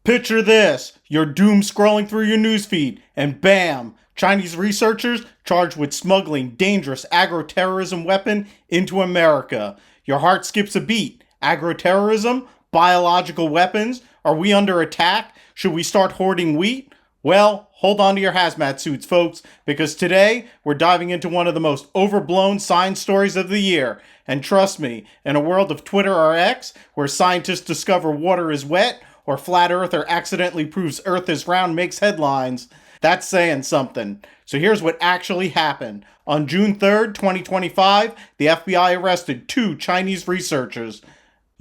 Picture this, you're doom scrolling through your newsfeed, and bam, Chinese researchers charged with smuggling dangerous agro-terrorism weapon into America. Your heart skips a beat. Agro-terrorism? Biological weapons? Are we under attack? Should we start hoarding wheat? Well, hold on to your hazmat suits, folks, because today we're diving into one of the most overblown science stories of the year. And trust me, in a world of Twitter or X, where scientists discover water is wet, or flat earther accidentally proves Earth is round makes headlines, that's saying something. So here's what actually happened. On June 3rd, 2025, the FBI arrested two Chinese researchers,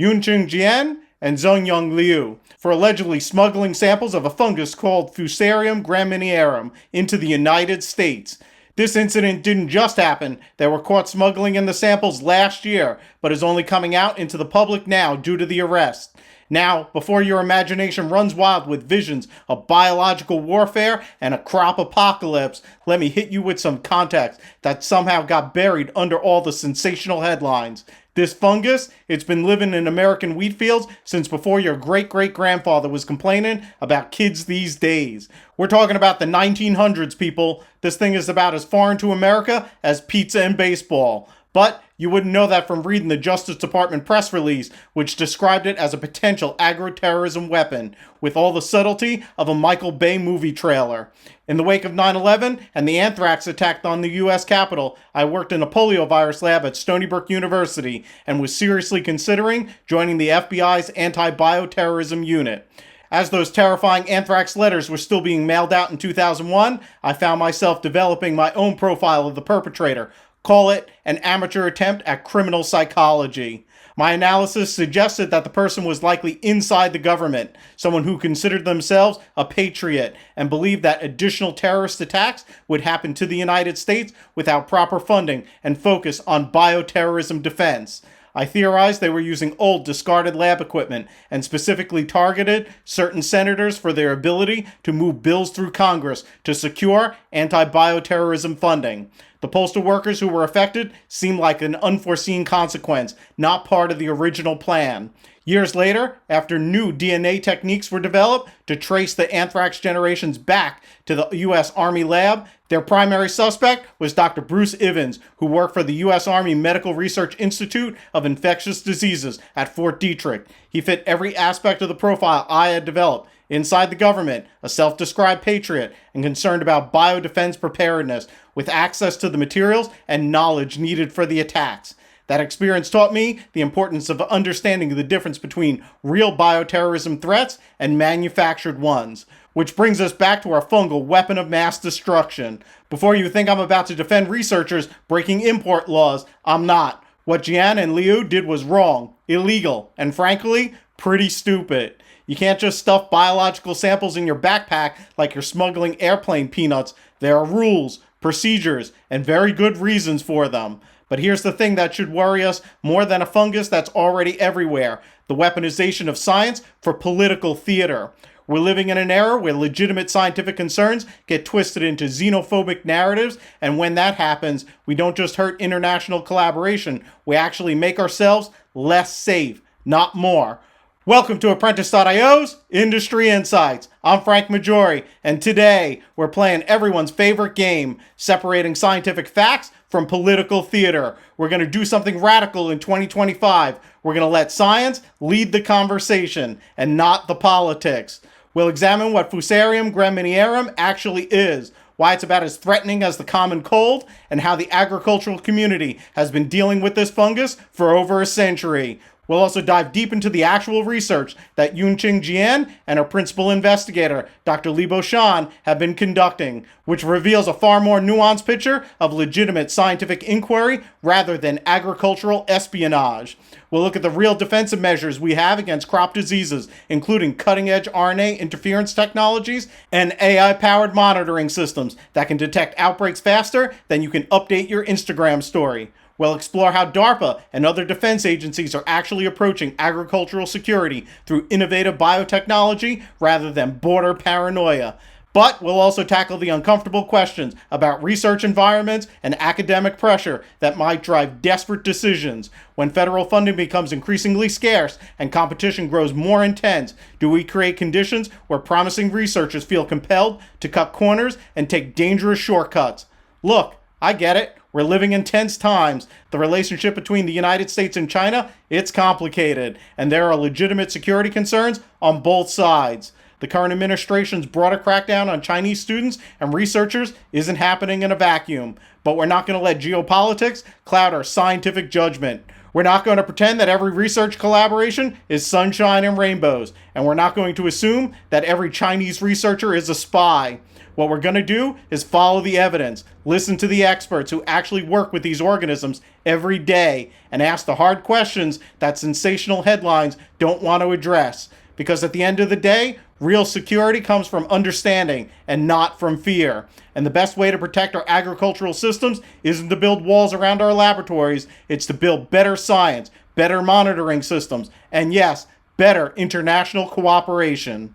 Yunqing Jian and Zunyong Liu, for allegedly smuggling samples of a fungus called Fusarium graminearum into the United States. This incident didn't just happen. They were caught smuggling in the samples last year, but is only coming out into the public now due to the arrest. Now, before your imagination runs wild with visions of biological warfare and a crop apocalypse, let me hit you with some context that somehow got buried under all the sensational headlines. This fungus, it's been living in American wheat fields since before your great-great-grandfather was complaining about kids these days. We're talking about the 1900s, people. This thing is about as foreign to America as pizza and baseball. But you wouldn't know that from reading the Justice Department press release, which described it as a potential agro-terrorism weapon, with all the subtlety of a Michael Bay movie trailer. In the wake of 9/11 and the anthrax attack on the U.S. Capitol, I worked in a poliovirus lab at Stony Brook University and was seriously considering joining the FBI's anti-bioterrorism unit. As those terrifying anthrax letters were still being mailed out in 2001, I found myself developing my own profile of the perpetrator. Call it an amateur attempt at criminal psychology. My analysis suggested that the person was likely inside the government, someone who considered themselves a patriot and believed that additional terrorist attacks would happen to the United States without proper funding and focus on bioterrorism defense. I theorized they were using old discarded lab equipment and specifically targeted certain senators for their ability to move bills through Congress to secure anti-bioterrorism funding. The postal workers who were affected seemed like an unforeseen consequence, not part of the original plan. Years later, after new DNA techniques were developed to trace the anthrax generations back to the U.S. Army lab, their primary suspect was Dr. Bruce Ivins, who worked for the U.S. Army Medical Research Institute of Infectious Diseases at Fort Detrick. He fit every aspect of the profile I had developed. Inside the government, a self-described patriot and concerned about biodefense preparedness, with access to the materials and knowledge needed for the attacks. That experience taught me the importance of understanding the difference between real bioterrorism threats and manufactured ones. Which brings us back to our fungal weapon of mass destruction. Before you think I'm about to defend researchers breaking import laws, I'm not. What Jian and Liu did was wrong, illegal, and frankly, pretty stupid. You can't just stuff biological samples in your backpack like you're smuggling airplane peanuts. There are rules, procedures, and very good reasons for them. But here's the thing that should worry us more than a fungus that's already everywhere: the weaponization of science for political theater. We're living in an era where legitimate scientific concerns get twisted into xenophobic narratives, and when that happens, we don't just hurt international collaboration, we actually make ourselves less safe, not more. Welcome to Apprentice.io's Industry Insights. I'm Frank Maggiore, and today we're playing everyone's favorite game, separating scientific facts from political theater. We're going to do something radical in 2025. We're going to let science lead the conversation and not the politics. We'll examine what Fusarium graminearum actually is, why it's about as threatening as the common cold, and how the agricultural community has been dealing with this fungus for over a century. We'll also dive deep into the actual research that Yunqing Jian and her principal investigator, Dr. Libo Shan, have been conducting, which reveals a far more nuanced picture of legitimate scientific inquiry rather than agricultural espionage. We'll look at the real defensive measures we have against crop diseases, including cutting-edge RNA interference technologies and AI-powered monitoring systems that can detect outbreaks faster than you can update your Instagram story. We'll explore how DARPA and other defense agencies are actually approaching agricultural security through innovative biotechnology rather than border paranoia. But we'll also tackle the uncomfortable questions about research environments and academic pressure that might drive desperate decisions. When federal funding becomes increasingly scarce and competition grows more intense, do we create conditions where promising researchers feel compelled to cut corners and take dangerous shortcuts? Look, I get it. We're living in tense times. The relationship between the United States and China, it's complicated, and there are legitimate security concerns on both sides. The current administration's broader crackdown on Chinese students and researchers isn't happening in a vacuum, but we're not going to let geopolitics cloud our scientific judgment. We're not going to pretend that every research collaboration is sunshine and rainbows, and we're not going to assume that every Chinese researcher is a spy. What we're going to do is follow the evidence, listen to the experts who actually work with these organisms every day, and ask the hard questions that sensational headlines don't want to address. Because at the end of the day, real security comes from understanding and not from fear. And the best way to protect our agricultural systems isn't to build walls around our laboratories, it's to build better science, better monitoring systems, and yes, better international cooperation.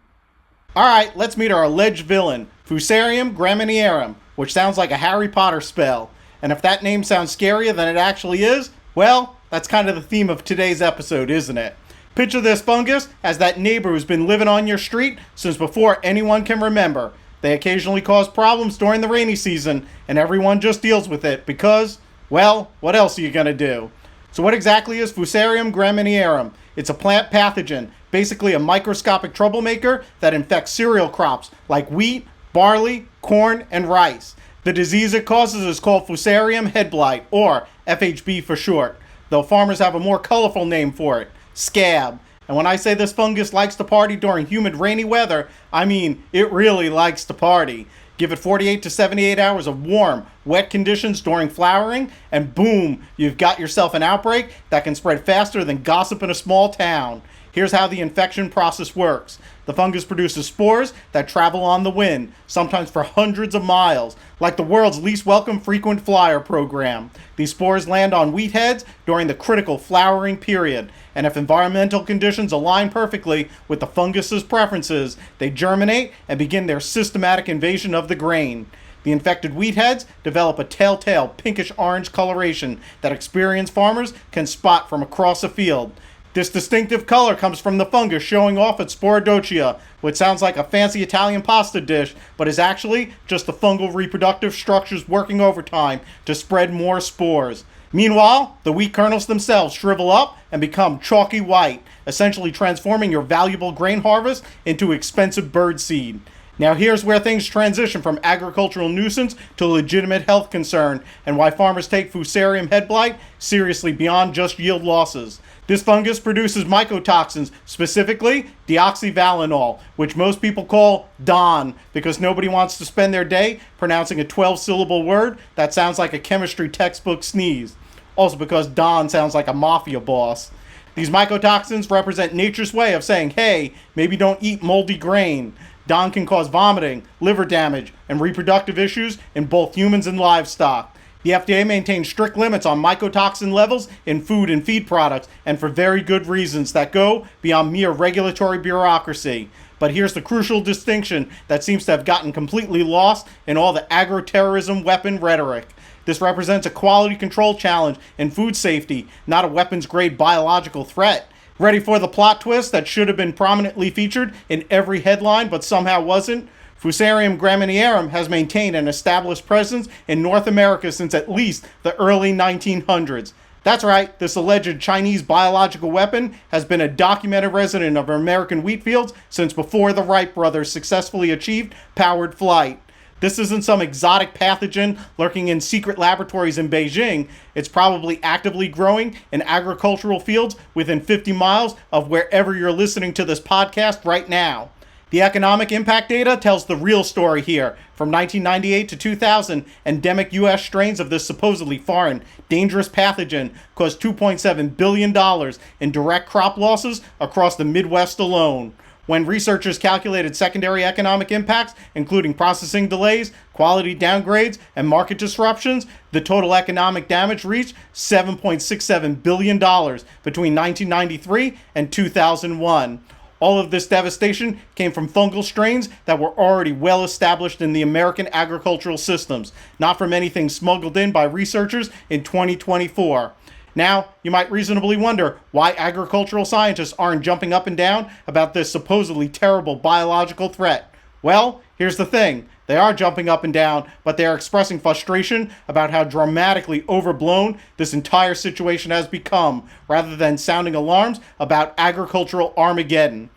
Alright, let's meet our alleged villain, Fusarium graminearum, which sounds like a Harry Potter spell. And if that name sounds scarier than it actually is, well, that's kind of the theme of today's episode, isn't it? Picture this fungus as that neighbor who's been living on your street since before anyone can remember. They occasionally cause problems during the rainy season, and everyone just deals with it because, well, what else are you going to do? So what exactly is Fusarium graminearum? It's a plant pathogen, basically a microscopic troublemaker that infects cereal crops like wheat, barley, corn, and rice. The disease it causes is called Fusarium head blight, or FHB for short, though farmers have a more colorful name for it, scab. And when I say this fungus likes to party during humid, rainy weather, I mean it really likes to party. Give it 48 to 78 hours of warm, wet conditions during flowering, and boom, you've got yourself an outbreak that can spread faster than gossip in a small town. Here's how the infection process works. The fungus produces spores that travel on the wind, sometimes for hundreds of miles, like the world's least welcome frequent flyer program. These spores land on wheat heads during the critical flowering period, and if environmental conditions align perfectly with the fungus's preferences, they germinate and begin their systematic invasion of the grain. The infected wheat heads develop a telltale pinkish-orange coloration that experienced farmers can spot from across a field. This distinctive color comes from the fungus showing off its sporodocia, which sounds like a fancy Italian pasta dish, but is actually just the fungal reproductive structures working overtime to spread more spores. Meanwhile, the wheat kernels themselves shrivel up and become chalky white, essentially transforming your valuable grain harvest into expensive birdseed. Now here's where things transition from agricultural nuisance to legitimate health concern, and why farmers take Fusarium head blight seriously beyond just yield losses. This fungus produces mycotoxins, specifically deoxyvalinol, which most people call DON, because nobody wants to spend their day pronouncing a 12-syllable word that sounds like a chemistry textbook sneeze. Also because Don sounds like a mafia boss. These mycotoxins represent nature's way of saying, hey, maybe don't eat moldy grain. DON can cause vomiting, liver damage, and reproductive issues in both humans and livestock. The FDA maintains strict limits on mycotoxin levels in food and feed products, and for very good reasons that go beyond mere regulatory bureaucracy. But here's the crucial distinction that seems to have gotten completely lost in all the agro-terrorism weapon rhetoric. This represents a quality control challenge in food safety, not a weapons-grade biological threat. Ready for the plot twist that should have been prominently featured in every headline but somehow wasn't? Fusarium graminearum has maintained an established presence in North America since at least the early 1900s. That's right, this alleged Chinese biological weapon has been a documented resident of American wheat fields since before the Wright brothers successfully achieved powered flight. This isn't some exotic pathogen lurking in secret laboratories in Beijing. It's probably actively growing in agricultural fields within 50 miles of wherever you're listening to this podcast right now. The economic impact data tells the real story here. From 1998 to 2000, endemic U.S. strains of this supposedly foreign, dangerous pathogen caused $2.7 billion in direct crop losses across the Midwest alone. When researchers calculated secondary economic impacts, including processing delays, quality downgrades, and market disruptions, the total economic damage reached $7.67 billion between 1993 and 2001. All of this devastation came from fungal strains that were already well established in the American agricultural systems, not from anything smuggled in by researchers in 2024. Now, you might reasonably wonder why agricultural scientists aren't jumping up and down about this supposedly terrible biological threat. Well, here's the thing. They are jumping up and down, but they are expressing frustration about how dramatically overblown this entire situation has become, rather than sounding alarms about agricultural Armageddon.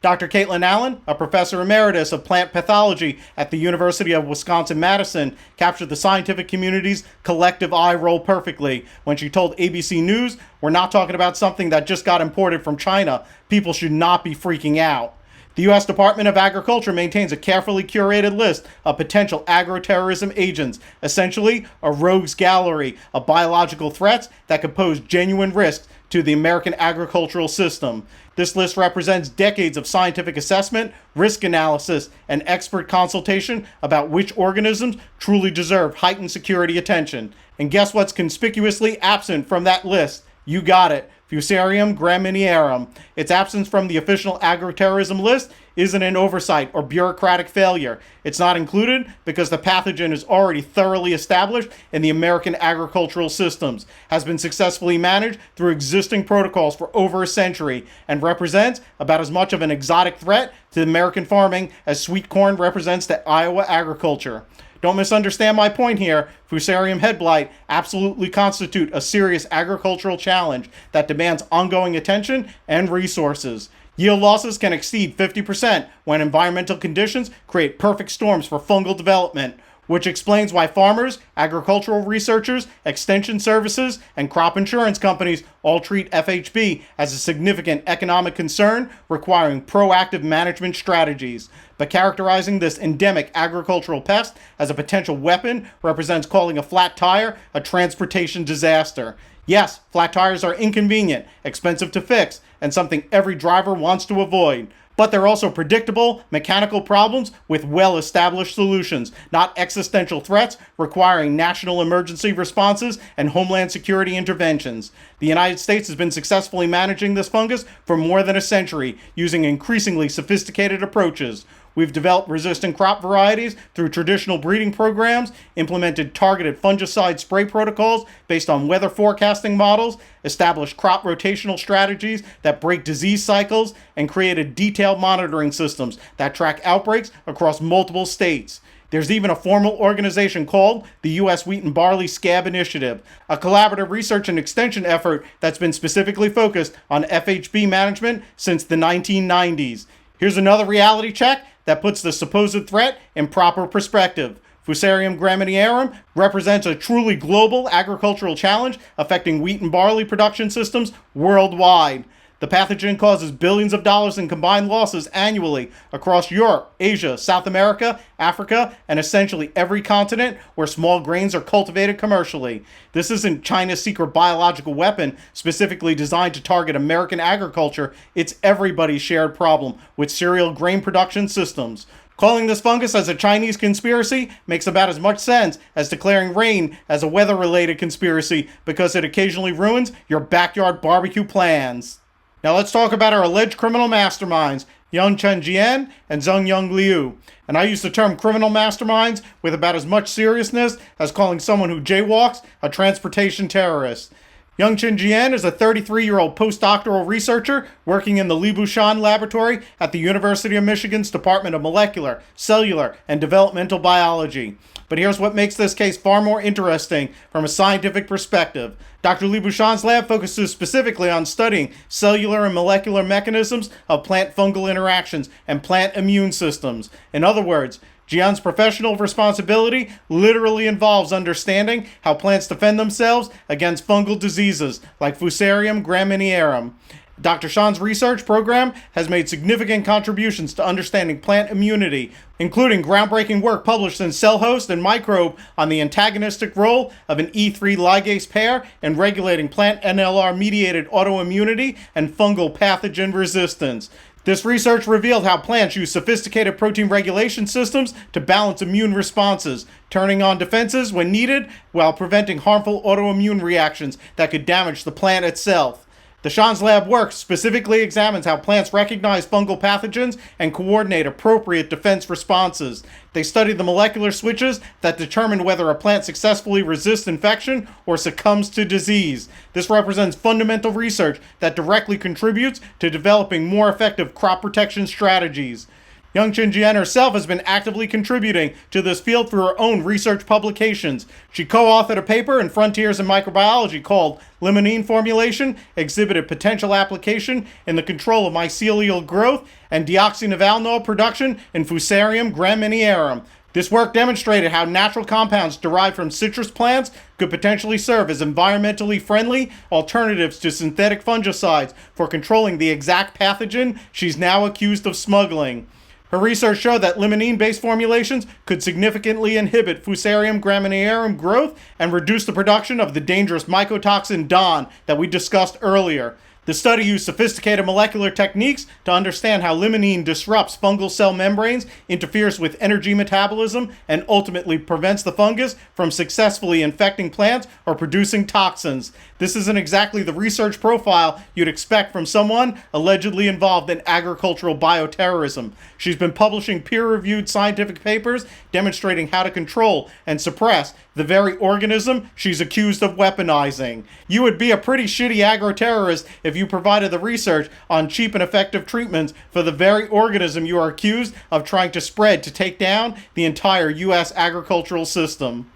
Dr. Caitlin Allen, a professor emeritus of plant pathology at the University of Wisconsin-Madison, captured the scientific community's collective eye roll perfectly when she told ABC News, "We're not talking about something that just got imported from China. People should not be freaking out." The U.S. Department of Agriculture maintains a carefully curated list of potential agro-terrorism agents, essentially a rogues gallery of biological threats that could pose genuine risks to the American agricultural system. This list represents decades of scientific assessment, risk analysis, and expert consultation about which organisms truly deserve heightened security attention. And guess what's conspicuously absent from that list? You got it. Fusarium graminearum. Its absence from the official agro-terrorism list isn't an oversight or bureaucratic failure. It's not included because the pathogen is already thoroughly established in the American agricultural systems, has been successfully managed through existing protocols for over a century, and represents about as much of an exotic threat to American farming as sweet corn represents to Iowa agriculture. Don't misunderstand my point here. Fusarium head blight absolutely constitute a serious agricultural challenge that demands ongoing attention and resources. Yield losses can exceed 50% when environmental conditions create perfect storms for fungal development, which explains why farmers, agricultural researchers, extension services, and crop insurance companies all treat FHB as a significant economic concern requiring proactive management strategies. But characterizing this endemic agricultural pest as a potential weapon represents calling a flat tire a transportation disaster. Yes, flat tires are inconvenient, expensive to fix, and something every driver wants to avoid. But they're also predictable, mechanical problems with well-established solutions, not existential threats requiring national emergency responses and homeland security interventions. The United States has been successfully managing this fungus for more than a century, using increasingly sophisticated approaches. We've developed resistant crop varieties through traditional breeding programs, implemented targeted fungicide spray protocols based on weather forecasting models, established crop rotational strategies that break disease cycles, and created detailed monitoring systems that track outbreaks across multiple states. There's even a formal organization called the U.S. Wheat and Barley Scab Initiative, a collaborative research and extension effort that's been specifically focused on FHB management since the 1990s. Here's another reality check that puts the supposed threat in proper perspective. Fusarium graminearum represents a truly global agricultural challenge affecting wheat and barley production systems worldwide. The pathogen causes billions of dollars in combined losses annually across Europe, Asia, South America, Africa, and essentially every continent where small grains are cultivated commercially. This isn't China's secret biological weapon specifically designed to target American agriculture. It's everybody's shared problem with cereal grain production systems. Calling this fungus as a Chinese conspiracy makes about as much sense as declaring rain as a weather-related conspiracy because it occasionally ruins your backyard barbecue plans. Now let's talk about our alleged criminal masterminds, Yunqing Jian and Zunyong Liu. And I use the term criminal masterminds with about as much seriousness as calling someone who jaywalks a transportation terrorist. Yunqing Jian is a 33-year-old postdoctoral researcher working in the Libushan laboratory at the University of Michigan's Department of Molecular, Cellular, and Developmental Biology. But here's what makes this case far more interesting from a scientific perspective. Dr. Libushan's lab focuses specifically on studying cellular and molecular mechanisms of plant fungal interactions and plant immune systems. In other words, Jian's professional responsibility literally involves understanding how plants defend themselves against fungal diseases like Fusarium graminearum. Dr. Shan's research program has made significant contributions to understanding plant immunity, including groundbreaking work published in Cell Host and Microbe on the antagonistic role of an E3 ligase pair in regulating plant NLR-mediated autoimmunity and fungal pathogen resistance. This research revealed how plants use sophisticated protein regulation systems to balance immune responses, turning on defenses when needed while preventing harmful autoimmune reactions that could damage the plant itself. The Shan's lab work specifically examines how plants recognize fungal pathogens and coordinate appropriate defense responses. They study the molecular switches that determine whether a plant successfully resists infection or succumbs to disease. This represents fundamental research that directly contributes to developing more effective crop protection strategies. Yunqing Jian herself has been actively contributing to this field through her own research publications. She co-authored a paper in Frontiers in Microbiology called Limonene Formulation Exhibited Potential Application in the Control of Mycelial Growth and Deoxynivalenol Production in Fusarium graminearum. This work demonstrated how natural compounds derived from citrus plants could potentially serve as environmentally friendly alternatives to synthetic fungicides for controlling the exact pathogen she's now accused of smuggling. Her research showed that limonene-based formulations could significantly inhibit Fusarium graminearum growth and reduce the production of the dangerous mycotoxin DAN that we discussed earlier. The study used sophisticated molecular techniques to understand how limonene disrupts fungal cell membranes, interferes with energy metabolism, and ultimately prevents the fungus from successfully infecting plants or producing toxins. This isn't exactly the research profile you'd expect from someone allegedly involved in agricultural bioterrorism. She's been publishing peer-reviewed scientific papers demonstrating how to control and suppress the very organism she's accused of weaponizing. You would be a pretty shitty agro-terrorist if you provided the research on cheap and effective treatments for the very organism you are accused of trying to spread to take down the entire U.S. agricultural system.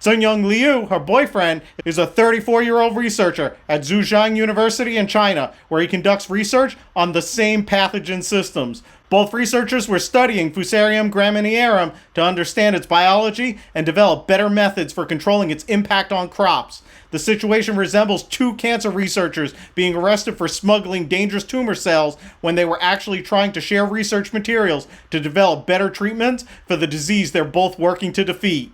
Zunyong Liu, her boyfriend, is a 34-year-old researcher at Zhejiang University in China, where he conducts research on the same pathogen systems. Both researchers were studying Fusarium graminearum to understand its biology and develop better methods for controlling its impact on crops. The situation resembles two cancer researchers being arrested for smuggling dangerous tumor cells when they were actually trying to share research materials to develop better treatments for the disease they're both working to defeat.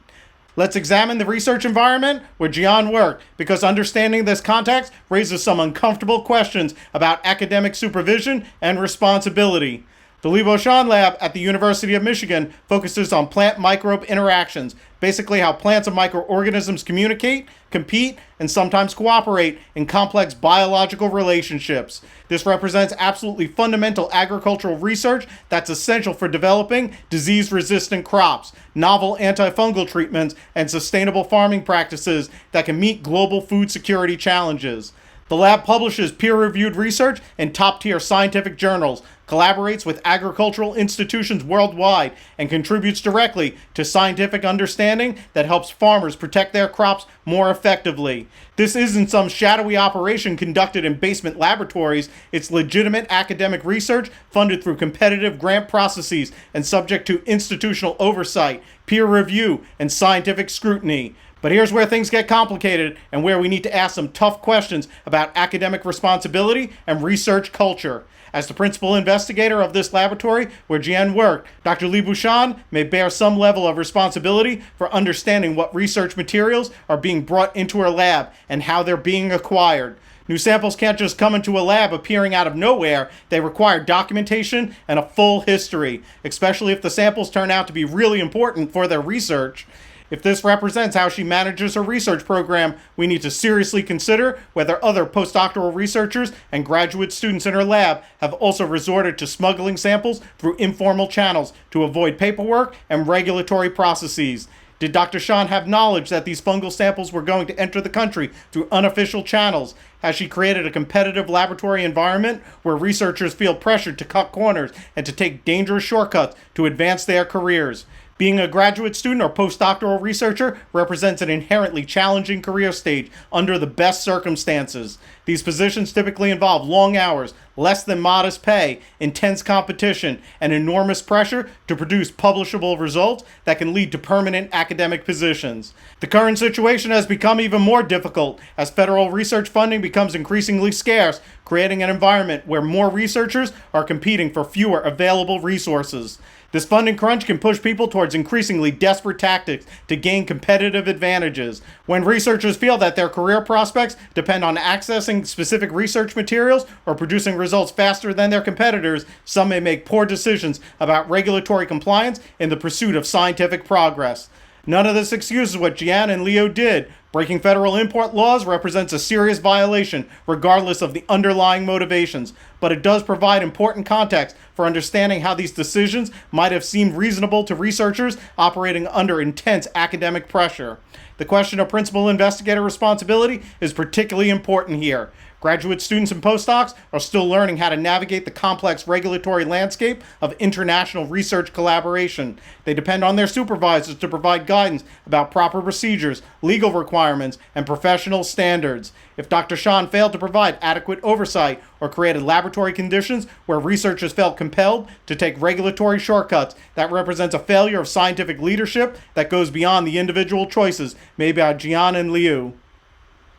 Let's examine the research environment where Jian worked, because understanding this context raises some uncomfortable questions about academic supervision and responsibility. The Li Boishan lab at the University of Michigan focuses on plant-microbe interactions, basically how plants and microorganisms communicate, compete, and sometimes cooperate in complex biological relationships. This represents absolutely fundamental agricultural research that's essential for developing disease-resistant crops, novel antifungal treatments, and sustainable farming practices that can meet global food security challenges. The lab publishes peer-reviewed research in top-tier scientific journals, collaborates with agricultural institutions worldwide, and contributes directly to scientific understanding that helps farmers protect their crops more effectively. This isn't some shadowy operation conducted in basement laboratories. It's legitimate academic research funded through competitive grant processes and subject to institutional oversight, peer review, and scientific scrutiny. But here's where things get complicated and where we need to ask some tough questions about academic responsibility and research culture. As the principal investigator of this laboratory where Jian worked, Dr. Li Boishan may bear some level of responsibility for understanding what research materials are being brought into her lab and how they're being acquired. New samples can't just come into a lab appearing out of nowhere. They require documentation and a full history, especially if the samples turn out to be really important for their research. If this represents how she manages her research program, we need to seriously consider whether other postdoctoral researchers and graduate students in her lab have also resorted to smuggling samples through informal channels to avoid paperwork and regulatory processes. Did Dr. Shan have knowledge that these fungal samples were going to enter the country through unofficial channels? Has she created a competitive laboratory environment where researchers feel pressured to cut corners and to take dangerous shortcuts to advance their careers? Being a graduate student or postdoctoral researcher represents an inherently challenging career stage under the best circumstances. These positions typically involve long hours, less than modest pay, intense competition, and enormous pressure to produce publishable results that can lead to permanent academic positions. The current situation has become even more difficult as federal research funding becomes increasingly scarce, creating an environment where more researchers are competing for fewer available resources. This funding crunch can push people towards increasingly desperate tactics to gain competitive advantages. When researchers feel that their career prospects depend on accessing specific research materials or producing results faster than their competitors, some may make poor decisions about regulatory compliance in the pursuit of scientific progress. None of this excuses what Jian and Liu did. Breaking federal import laws represents a serious violation, regardless of the underlying motivations, but it does provide important context for understanding how these decisions might have seemed reasonable to researchers operating under intense academic pressure. The question of principal investigator responsibility is particularly important here. Graduate students and postdocs are still learning how to navigate the complex regulatory landscape of international research collaboration. They depend on their supervisors to provide guidance about proper procedures, legal requirements, and professional standards. If Dr. Shan failed to provide adequate oversight or created laboratory conditions where researchers felt compelled to take regulatory shortcuts, that represents a failure of scientific leadership that goes beyond the individual choices made by Jian and Liu.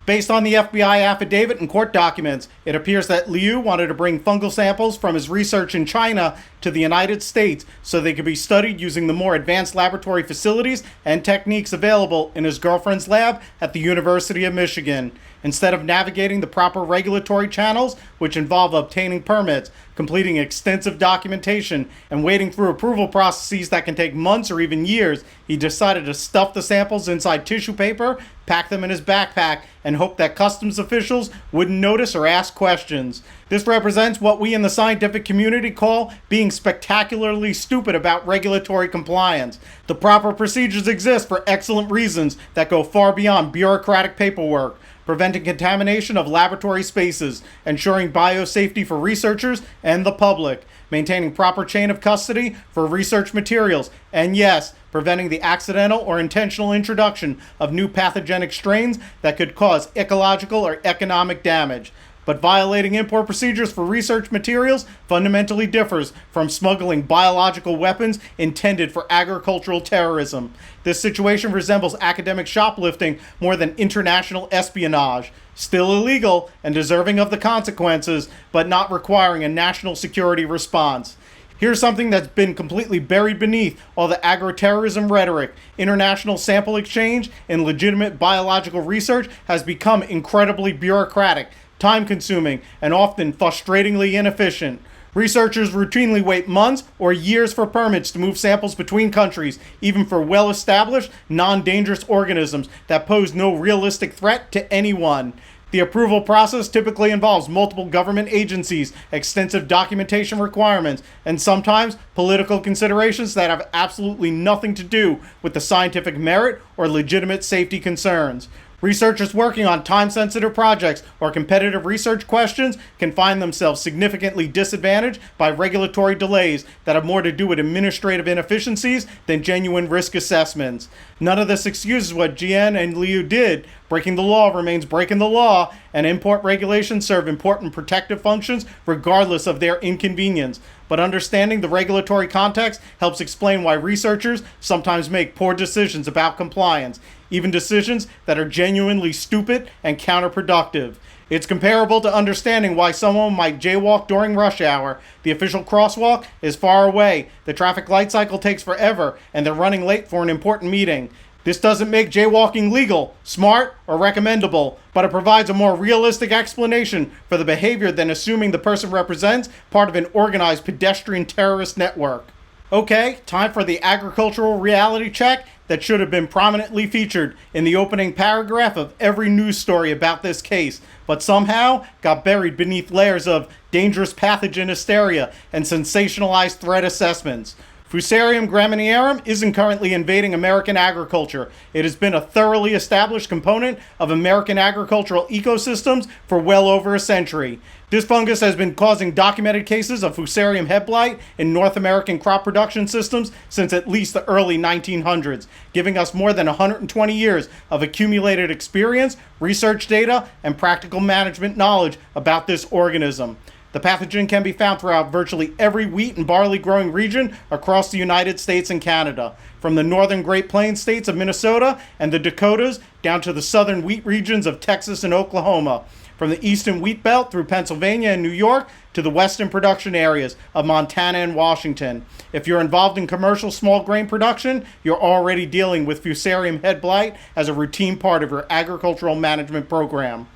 Based on the FBI affidavit and court documents, it appears that Liu wanted to bring fungal samples from his research in China to the United States so they could be studied using the more advanced laboratory facilities and techniques available in his girlfriend's lab at the University of Michigan. Instead of navigating the proper regulatory channels, which involve obtaining permits, completing extensive documentation, and wading through approval processes that can take months or even years, he decided to stuff the samples inside tissue paper, pack them in his backpack, and hope that customs officials wouldn't notice or ask questions. This represents what we in the scientific community call being spectacularly stupid about regulatory compliance. The proper procedures exist for excellent reasons that go far beyond bureaucratic paperwork. Preventing contamination of laboratory spaces, ensuring biosafety for researchers and the public, maintaining proper chain of custody for research materials, and yes, preventing the accidental or intentional introduction of new pathogenic strains that could cause ecological or economic damage. But violating import procedures for research materials fundamentally differs from smuggling biological weapons intended for agricultural terrorism. This situation resembles academic shoplifting more than international espionage. Still illegal and deserving of the consequences, but not requiring a national security response. Here's something that's been completely buried beneath all the agro-terrorism rhetoric. International sample exchange and legitimate biological research has become incredibly bureaucratic, time-consuming, and often frustratingly inefficient. Researchers routinely wait months or years for permits to move samples between countries, even for well-established, non-dangerous organisms that pose no realistic threat to anyone. The approval process typically involves multiple government agencies, extensive documentation requirements, and sometimes political considerations that have absolutely nothing to do with the scientific merit or legitimate safety concerns. Researchers working on time-sensitive projects or competitive research questions can find themselves significantly disadvantaged by regulatory delays that have more to do with administrative inefficiencies than genuine risk assessments. None of this excuses what Jian and Liu did. Breaking the law remains breaking the law, and import regulations serve important protective functions regardless of their inconvenience. But understanding the regulatory context helps explain why researchers sometimes make poor decisions about compliance, even decisions that are genuinely stupid and counterproductive. It's comparable to understanding why someone might jaywalk during rush hour. The official crosswalk is far away, the traffic light cycle takes forever, and they're running late for an important meeting. This doesn't make jaywalking legal, smart, or recommendable, but it provides a more realistic explanation for the behavior than assuming the person represents part of an organized pedestrian terrorist network. Okay, time for the agricultural reality check that should have been prominently featured in the opening paragraph of every news story about this case, but somehow got buried beneath layers of dangerous pathogen hysteria and sensationalized threat assessments. Fusarium graminearum isn't currently invading American agriculture. It has been a thoroughly established component of American agricultural ecosystems for well over a century. This fungus has been causing documented cases of Fusarium head blight in North American crop production systems since at least the early 1900s, giving us more than 120 years of accumulated experience, research data, and practical management knowledge about this organism. The pathogen can be found throughout virtually every wheat and barley growing region across the United States and Canada, from the northern Great Plains states of Minnesota and the Dakotas down to the southern wheat regions of Texas and Oklahoma, from the eastern wheat belt through Pennsylvania and New York to the western production areas of Montana and Washington. If you're involved in commercial small grain production, you're already dealing with Fusarium head blight as a routine part of your agricultural management program.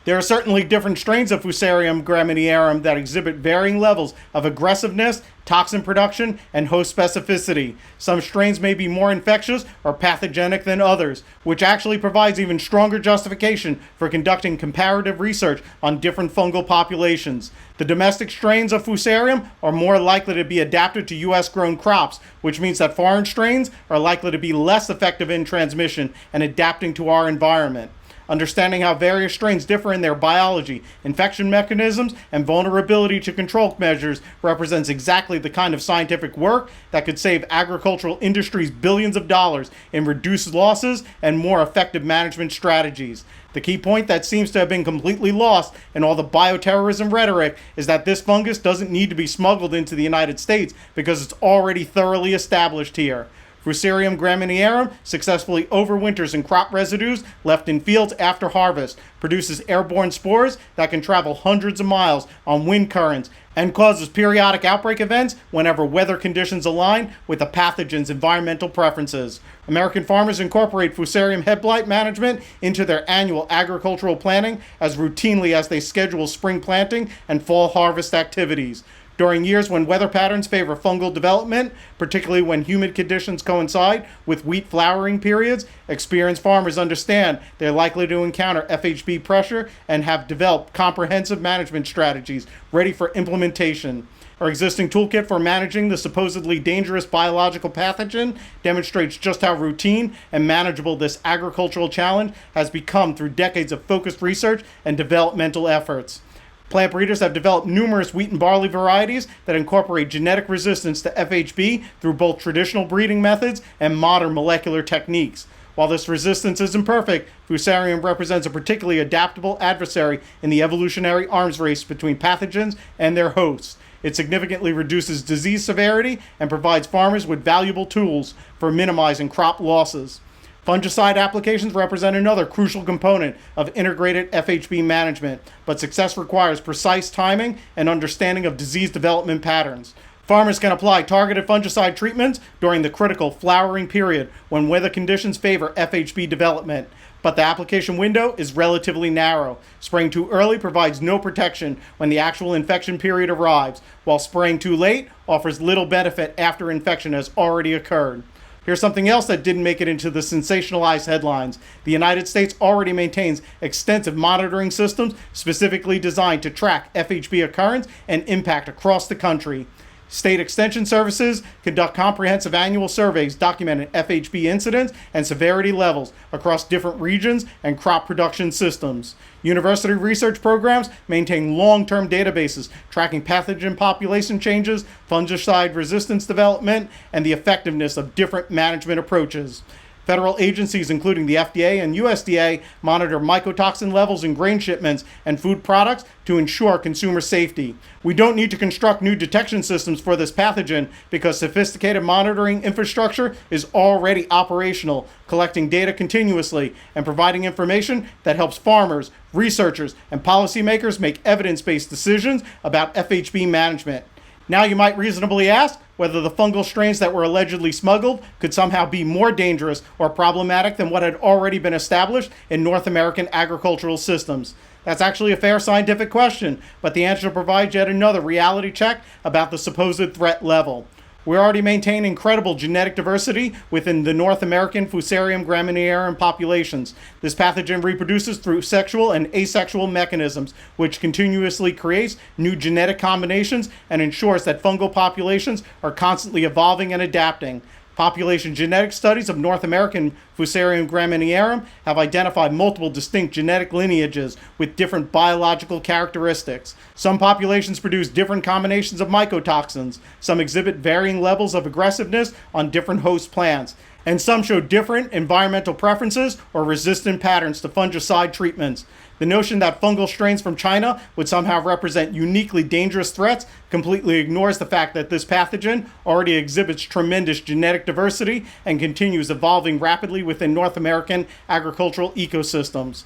There are certainly different strains of Fusarium graminearum that exhibit varying levels of aggressiveness, toxin production, and host specificity. Some strains may be more infectious or pathogenic than others, which actually provides even stronger justification for conducting comparative research on different fungal populations. The domestic strains of Fusarium are more likely to be adapted to U.S. grown crops, which means that foreign strains are likely to be less effective in transmission and adapting to our environment. Understanding how various strains differ in their biology, infection mechanisms, and vulnerability to control measures represents exactly the kind of scientific work that could save agricultural industries billions of dollars in reduced losses and more effective management strategies. The key point that seems to have been completely lost in all the bioterrorism rhetoric is that this fungus doesn't need to be smuggled into the United States because it's already thoroughly established here. Fusarium graminearum successfully overwinters in crop residues left in fields after harvest, produces airborne spores that can travel hundreds of miles on wind currents, and causes periodic outbreak events whenever weather conditions align with the pathogen's environmental preferences. American farmers incorporate Fusarium head blight management into their annual agricultural planning as routinely as they schedule spring planting and fall harvest activities. During years when weather patterns favor fungal development, particularly when humid conditions coincide with wheat flowering periods, experienced farmers understand they're likely to encounter FHB pressure and have developed comprehensive management strategies ready for implementation. Our existing toolkit for managing the supposedly dangerous biological pathogen demonstrates just how routine and manageable this agricultural challenge has become through decades of focused research and developmental efforts. Plant breeders have developed numerous wheat and barley varieties that incorporate genetic resistance to FHB through both traditional breeding methods and modern molecular techniques. While this resistance isn't perfect, Fusarium represents a particularly adaptable adversary in the evolutionary arms race between pathogens and their hosts. It significantly reduces disease severity and provides farmers with valuable tools for minimizing crop losses. Fungicide applications represent another crucial component of integrated FHB management, but success requires precise timing and understanding of disease development patterns. Farmers can apply targeted fungicide treatments during the critical flowering period when weather conditions favor FHB development, but the application window is relatively narrow. Spraying too early provides no protection when the actual infection period arrives, while spraying too late offers little benefit after infection has already occurred. Here's something else that didn't make it into the sensationalized headlines. The United States already maintains extensive monitoring systems specifically designed to track FHB occurrence and impact across the country. State extension services conduct comprehensive annual surveys documenting FHB incidence and severity levels across different regions and crop production systems. University research programs maintain long-term databases tracking pathogen population changes, fungicide resistance development, and the effectiveness of different management approaches. Federal agencies, including the FDA and USDA, monitor mycotoxin levels in grain shipments and food products to ensure consumer safety. We don't need to construct new detection systems for this pathogen because sophisticated monitoring infrastructure is already operational, collecting data continuously and providing information that helps farmers, researchers, and policymakers make evidence-based decisions about FHB management. Now you might reasonably ask whether the fungal strains that were allegedly smuggled could somehow be more dangerous or problematic than what had already been established in North American agricultural systems. That's actually a fair scientific question, but the answer provides yet another reality check about the supposed threat level. We already maintain incredible genetic diversity within the North American Fusarium graminearum populations. This pathogen reproduces through sexual and asexual mechanisms, which continuously creates new genetic combinations and ensures that fungal populations are constantly evolving and adapting. Population genetic studies of North American Fusarium graminearum have identified multiple distinct genetic lineages with different biological characteristics. Some populations produce different combinations of mycotoxins, some exhibit varying levels of aggressiveness on different host plants, and some show different environmental preferences or resistant patterns to fungicide treatments. The notion that fungal strains from China would somehow represent uniquely dangerous threats completely ignores the fact that this pathogen already exhibits tremendous genetic diversity and continues evolving rapidly within North American agricultural ecosystems.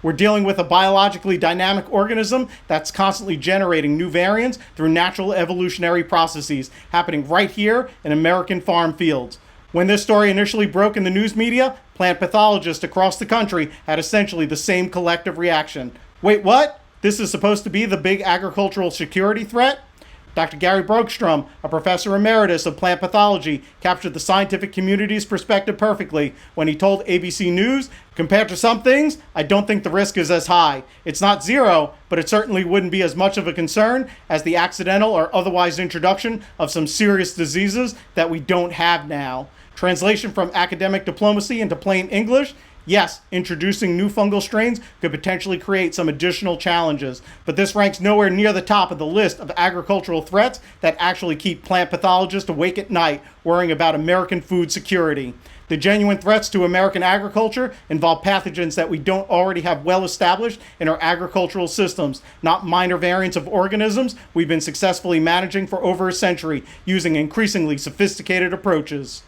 We're dealing with a biologically dynamic organism that's constantly generating new variants through natural evolutionary processes happening right here in American farm fields. When this story initially broke in the news media, plant pathologists across the country had essentially the same collective reaction. Wait, what? This is supposed to be the big agricultural security threat? Dr. Gary Brokstrom, a professor emeritus of plant pathology, captured the scientific community's perspective perfectly when he told ABC News, "Compared to some things, I don't think the risk is as high. It's not zero, but it certainly wouldn't be as much of a concern as the accidental or otherwise introduction of some serious diseases that we don't have now." Translation from academic diplomacy into plain English: yes, introducing new fungal strains could potentially create some additional challenges, but this ranks nowhere near the top of the list of agricultural threats that actually keep plant pathologists awake at night worrying about American food security. The genuine threats to American agriculture involve pathogens that we don't already have well established in our agricultural systems, not minor variants of organisms we've been successfully managing for over a century using increasingly sophisticated approaches.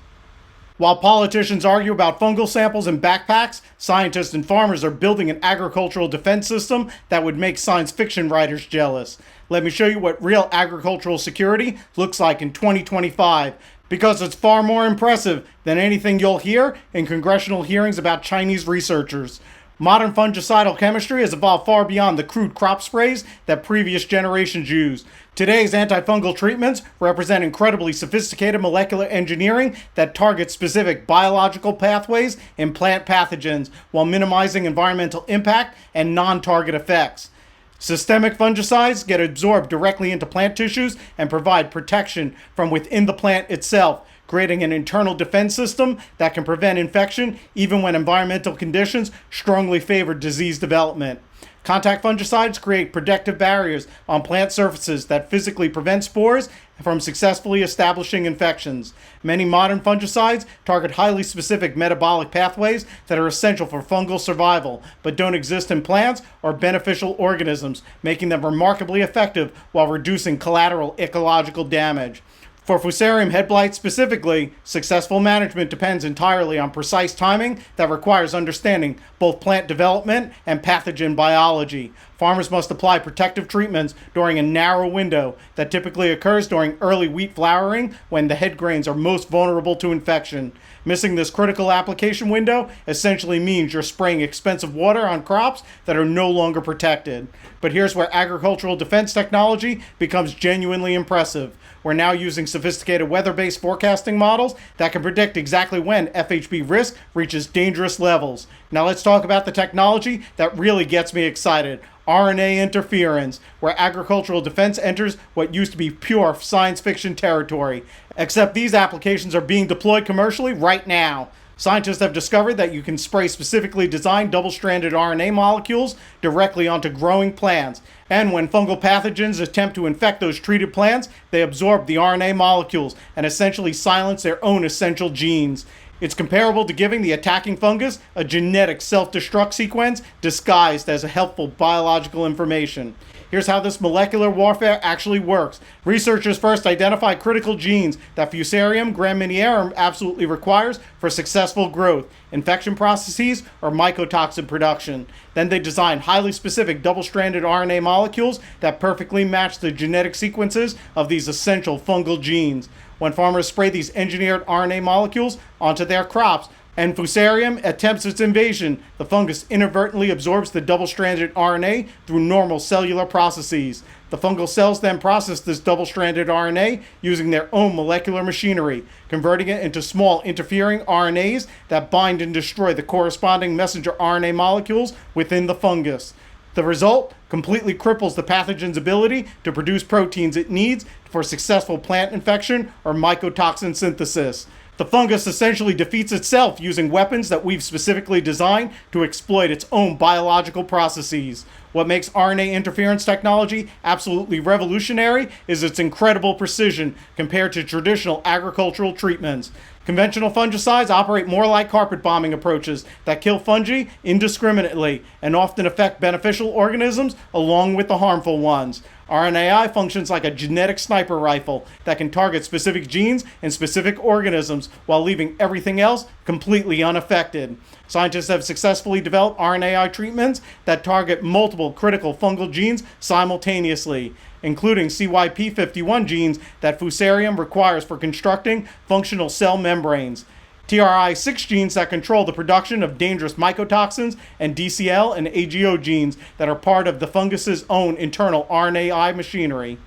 While politicians argue about fungal samples in backpacks, scientists and farmers are building an agricultural defense system that would make science fiction writers jealous. Let me show you what real agricultural security looks like in 2025, because it's far more impressive than anything you'll hear in congressional hearings about Chinese researchers. Modern fungicidal chemistry has evolved far beyond the crude crop sprays that previous generations used. Today's antifungal treatments represent incredibly sophisticated molecular engineering that targets specific biological pathways in plant pathogens while minimizing environmental impact and non-target effects. Systemic fungicides get absorbed directly into plant tissues and provide protection from within the plant itself, creating an internal defense system that can prevent infection even when environmental conditions strongly favor disease development. Contact fungicides create protective barriers on plant surfaces that physically prevent spores from successfully establishing infections. Many modern fungicides target highly specific metabolic pathways that are essential for fungal survival, but don't exist in plants or beneficial organisms, making them remarkably effective while reducing collateral ecological damage. For Fusarium head blight specifically, successful management depends entirely on precise timing that requires understanding both plant development and pathogen biology. Farmers must apply protective treatments during a narrow window that typically occurs during early wheat flowering when the head grains are most vulnerable to infection. Missing this critical application window essentially means you're spraying expensive water on crops that are no longer protected. But here's where agricultural defense technology becomes genuinely impressive. We're now using sophisticated weather-based forecasting models that can predict exactly when FHB risk reaches dangerous levels. Now let's talk about the technology that really gets me excited: RNA interference, where agricultural defense enters what used to be pure science fiction territory. Except these applications are being deployed commercially right now. Scientists have discovered that you can spray specifically designed double-stranded RNA molecules directly onto growing plants. And when fungal pathogens attempt to infect those treated plants, they absorb the RNA molecules and essentially silence their own essential genes. It's comparable to giving the attacking fungus a genetic self-destruct sequence disguised as a helpful biological information. Here's how this molecular warfare actually works. Researchers first identify critical genes that Fusarium graminearum absolutely requires for successful growth, infection processes, or mycotoxin production. Then they design highly specific double-stranded RNA molecules that perfectly match the genetic sequences of these essential fungal genes. When farmers spray these engineered RNA molecules onto their crops, and Fusarium attempts its invasion, the fungus inadvertently absorbs the double-stranded RNA through normal cellular processes. The fungal cells then process this double-stranded RNA using their own molecular machinery, converting it into small interfering RNAs that bind and destroy the corresponding messenger RNA molecules within the fungus. The result completely cripples the pathogen's ability to produce proteins it needs for successful plant infection or mycotoxin synthesis. The fungus essentially defeats itself using weapons that we've specifically designed to exploit its own biological processes. What makes RNA interference technology absolutely revolutionary is its incredible precision compared to traditional agricultural treatments. Conventional fungicides operate more like carpet bombing approaches that kill fungi indiscriminately and often affect beneficial organisms along with the harmful ones. RNAi functions like a genetic sniper rifle that can target specific genes and specific organisms while leaving everything else completely unaffected. Scientists have successfully developed RNAi treatments that target multiple critical fungal genes simultaneously, including CYP51 genes that Fusarium requires for constructing functional cell membranes. TRI6 genes that control the production of dangerous mycotoxins, and DCL and AGO genes that are part of the fungus's own internal RNAi machinery.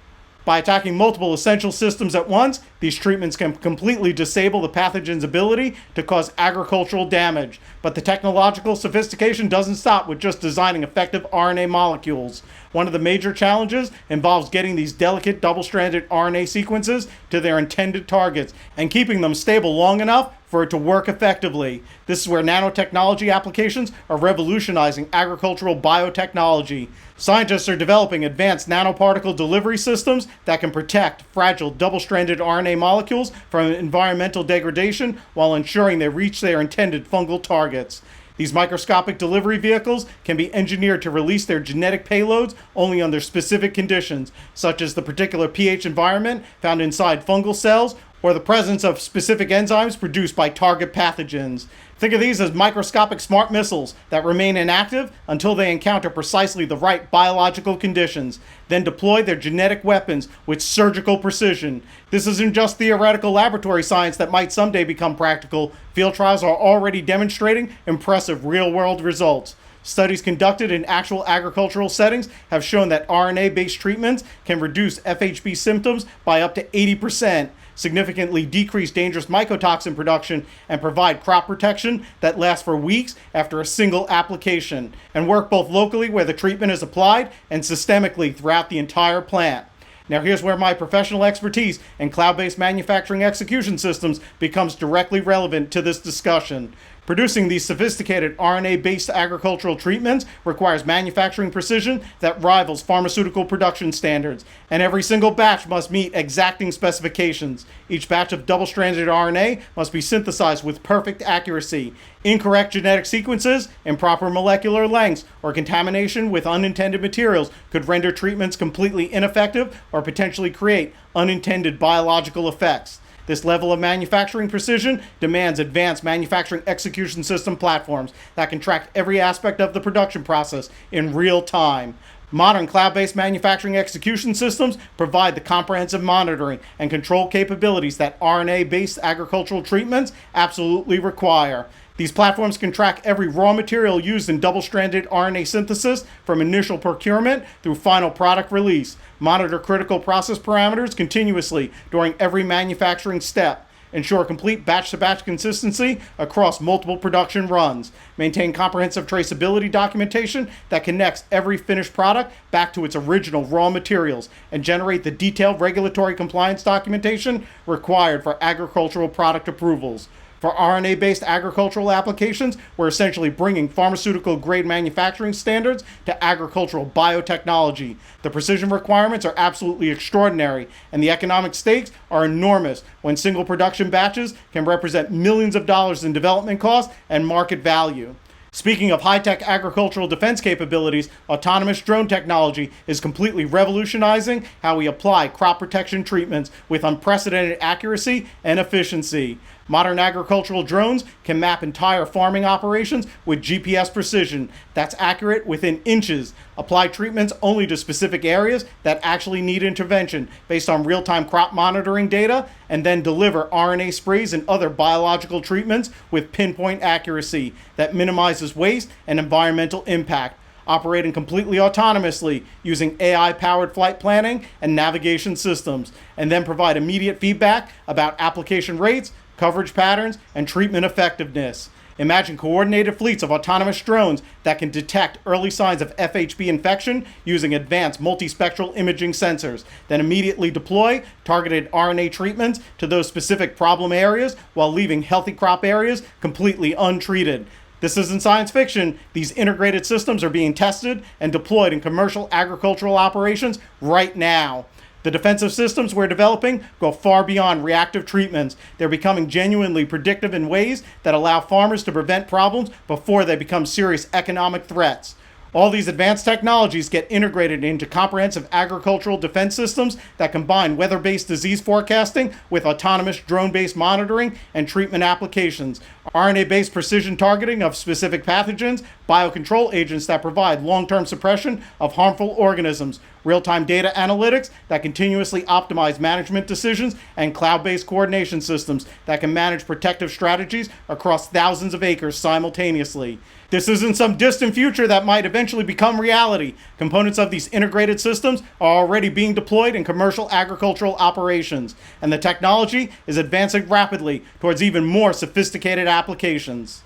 By attacking multiple essential systems at once, these treatments can completely disable the pathogen's ability to cause agricultural damage. But the technological sophistication doesn't stop with just designing effective RNA molecules. One of the major challenges involves getting these delicate double-stranded RNA sequences to their intended targets and keeping them stable long enough for it to work effectively. This is where nanotechnology applications are revolutionizing agricultural biotechnology. Scientists are developing advanced nanoparticle delivery systems that can protect fragile double-stranded RNA molecules from environmental degradation while ensuring they reach their intended fungal targets. These microscopic delivery vehicles can be engineered to release their genetic payloads only under specific conditions, such as the particular pH environment found inside fungal cells or the presence of specific enzymes produced by target pathogens. Think of these as microscopic smart missiles that remain inactive until they encounter precisely the right biological conditions, then deploy their genetic weapons with surgical precision. This isn't just theoretical laboratory science that might someday become practical. Field trials are already demonstrating impressive real-world results. Studies conducted in actual agricultural settings have shown that RNA-based treatments can reduce FHB symptoms by up to 80%, significantly decrease dangerous mycotoxin production, and provide crop protection that lasts for weeks after a single application, and work both locally where the treatment is applied and systemically throughout the entire plant. Now here's where my professional expertise in cloud-based manufacturing execution systems becomes directly relevant to this discussion. Producing these sophisticated RNA-based agricultural treatments requires manufacturing precision that rivals pharmaceutical production standards, and every single batch must meet exacting specifications. Each batch of double-stranded RNA must be synthesized with perfect accuracy. Incorrect genetic sequences, improper molecular lengths, or contamination with unintended materials could render treatments completely ineffective or potentially create unintended biological effects. This level of manufacturing precision demands advanced manufacturing execution system platforms that can track every aspect of the production process in real time. Modern cloud-based manufacturing execution systems provide the comprehensive monitoring and control capabilities that RNA-based agricultural treatments absolutely require. These platforms can track every raw material used in double-stranded RNA synthesis from initial procurement through final product release, monitor critical process parameters continuously during every manufacturing step, ensure complete batch-to-batch consistency across multiple production runs, maintain comprehensive traceability documentation that connects every finished product back to its original raw materials, and generate the detailed regulatory compliance documentation required for agricultural product approvals. For RNA-based agricultural applications, we're essentially bringing pharmaceutical-grade manufacturing standards to agricultural biotechnology. The precision requirements are absolutely extraordinary, and the economic stakes are enormous when single production batches can represent millions of dollars in development costs and market value. Speaking of high-tech agricultural defense capabilities, autonomous drone technology is completely revolutionizing how we apply crop protection treatments with unprecedented accuracy and efficiency. Modern agricultural drones can map entire farming operations with GPS precision that's accurate within inches, apply treatments only to specific areas that actually need intervention based on real-time crop monitoring data, and then deliver RNA sprays and other biological treatments with pinpoint accuracy that minimizes waste and environmental impact, operating completely autonomously using AI-powered flight planning and navigation systems, and then provide immediate feedback about application rates, coverage patterns, and treatment effectiveness. Imagine coordinated fleets of autonomous drones that can detect early signs of FHB infection using advanced multispectral imaging sensors, then immediately deploy targeted RNA treatments to those specific problem areas while leaving healthy crop areas completely untreated. This isn't science fiction. These integrated systems are being tested and deployed in commercial agricultural operations right now. The defensive systems we're developing go far beyond reactive treatments. They're becoming genuinely predictive in ways that allow farmers to prevent problems before they become serious economic threats. All these advanced technologies get integrated into comprehensive agricultural defense systems that combine weather-based disease forecasting with autonomous drone-based monitoring and treatment applications, RNA-based precision targeting of specific pathogens, biocontrol agents that provide long-term suppression of harmful organisms, real-time data analytics that continuously optimize management decisions, and cloud-based coordination systems that can manage protective strategies across thousands of acres simultaneously. This isn't some distant future that might eventually become reality. Components of these integrated systems are already being deployed in commercial agricultural operations, and the technology is advancing rapidly towards even more sophisticated applications.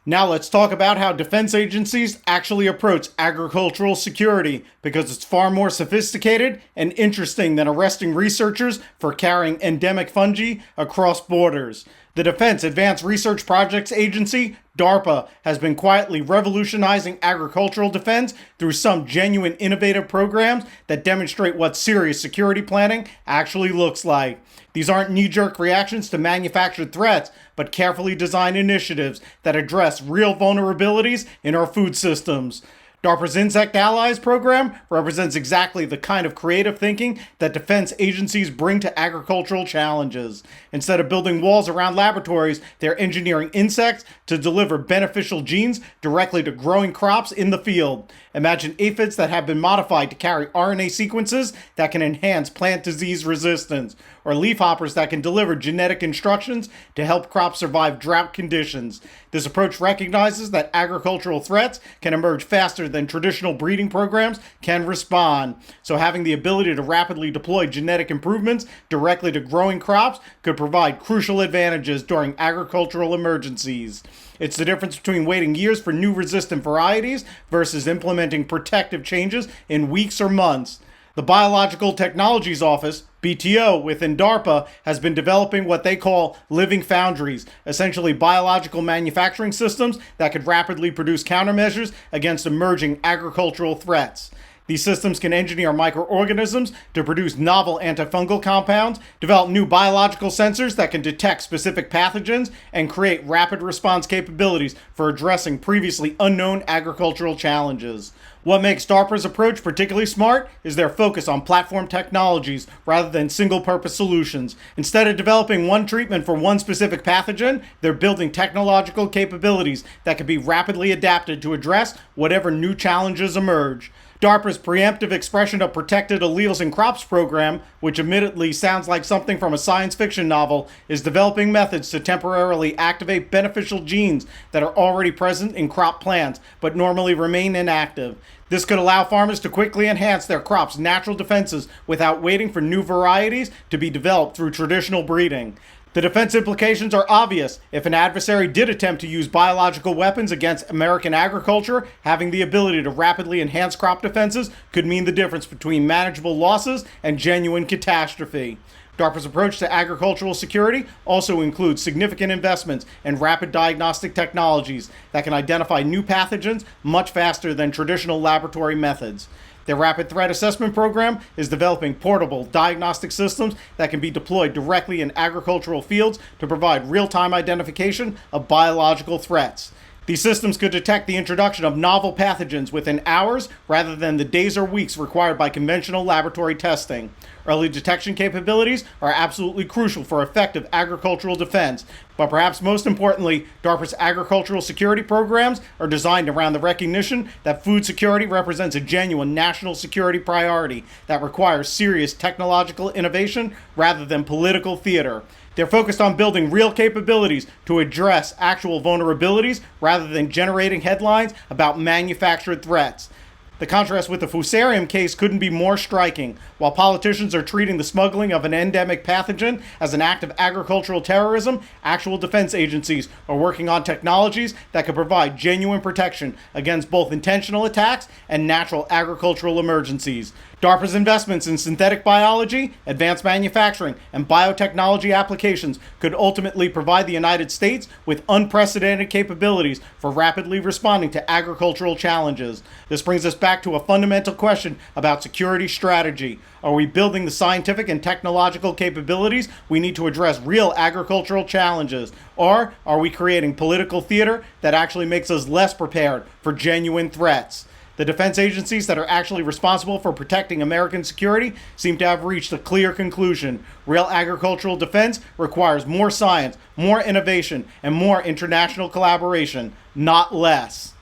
Now let's talk about how defense agencies actually approach agricultural security, because it's far more sophisticated and interesting than arresting researchers for carrying endemic fungi across borders. The Defense Advanced Research Projects Agency, DARPA, has been quietly revolutionizing agricultural defense through some genuine innovative programs that demonstrate what serious security planning actually looks like. These aren't knee-jerk reactions to manufactured threats, but carefully designed initiatives that address real vulnerabilities in our food systems. DARPA's Insect Allies program represents exactly the kind of creative thinking that defense agencies bring to agricultural challenges. Instead of building walls around laboratories, they're engineering insects to deliver beneficial genes directly to growing crops in the field. Imagine aphids that have been modified to carry RNA sequences that can enhance plant disease resistance, or leafhoppers that can deliver genetic instructions to help crops survive drought conditions. This approach recognizes that agricultural threats can emerge faster than traditional breeding programs can respond. So having the ability to rapidly deploy genetic improvements directly to growing crops could provide crucial advantages during agricultural emergencies. It's the difference between waiting years for new resistant varieties versus implementing protective changes in weeks or months. The Biological Technologies Office, BTO, within DARPA, has been developing what they call living foundries, essentially biological manufacturing systems that could rapidly produce countermeasures against emerging agricultural threats. These systems can engineer microorganisms to produce novel antifungal compounds, develop new biological sensors that can detect specific pathogens, and create rapid response capabilities for addressing previously unknown agricultural challenges. What makes DARPA's approach particularly smart is their focus on platform technologies rather than single-purpose solutions. Instead of developing one treatment for one specific pathogen, they're building technological capabilities that can be rapidly adapted to address whatever new challenges emerge. DARPA's preemptive expression of protected alleles in crops program, which admittedly sounds like something from a science fiction novel, is developing methods to temporarily activate beneficial genes that are already present in crop plants, but normally remain inactive. This could allow farmers to quickly enhance their crops' natural defenses without waiting for new varieties to be developed through traditional breeding. The defense implications are obvious. If an adversary did attempt to use biological weapons against American agriculture, having the ability to rapidly enhance crop defenses could mean the difference between manageable losses and genuine catastrophe. DARPA's approach to agricultural security also includes significant investments in rapid diagnostic technologies that can identify new pathogens much faster than traditional laboratory methods. Their Rapid Threat Assessment Program is developing portable diagnostic systems that can be deployed directly in agricultural fields to provide real-time identification of biological threats. These systems could detect the introduction of novel pathogens within hours rather than the days or weeks required by conventional laboratory testing. Early detection capabilities are absolutely crucial for effective agricultural defense, but perhaps most importantly, DARPA's agricultural security programs are designed around the recognition that food security represents a genuine national security priority that requires serious technological innovation rather than political theater. They're focused on building real capabilities to address actual vulnerabilities rather than generating headlines about manufactured threats. The contrast with the Fusarium case couldn't be more striking. While politicians are treating the smuggling of an endemic pathogen as an act of agricultural terrorism, actual defense agencies are working on technologies that could provide genuine protection against both intentional attacks and natural agricultural emergencies. DARPA's investments in synthetic biology, advanced manufacturing, and biotechnology applications could ultimately provide the United States with unprecedented capabilities for rapidly responding to agricultural challenges. This brings us back to a fundamental question about security strategy. Are we building the scientific and technological capabilities we need to address real agricultural challenges? Or are we creating political theater that actually makes us less prepared for genuine threats? The defense agencies that are actually responsible for protecting American security seem to have reached a clear conclusion. Real agricultural defense requires more science, more innovation, and more international collaboration, not less.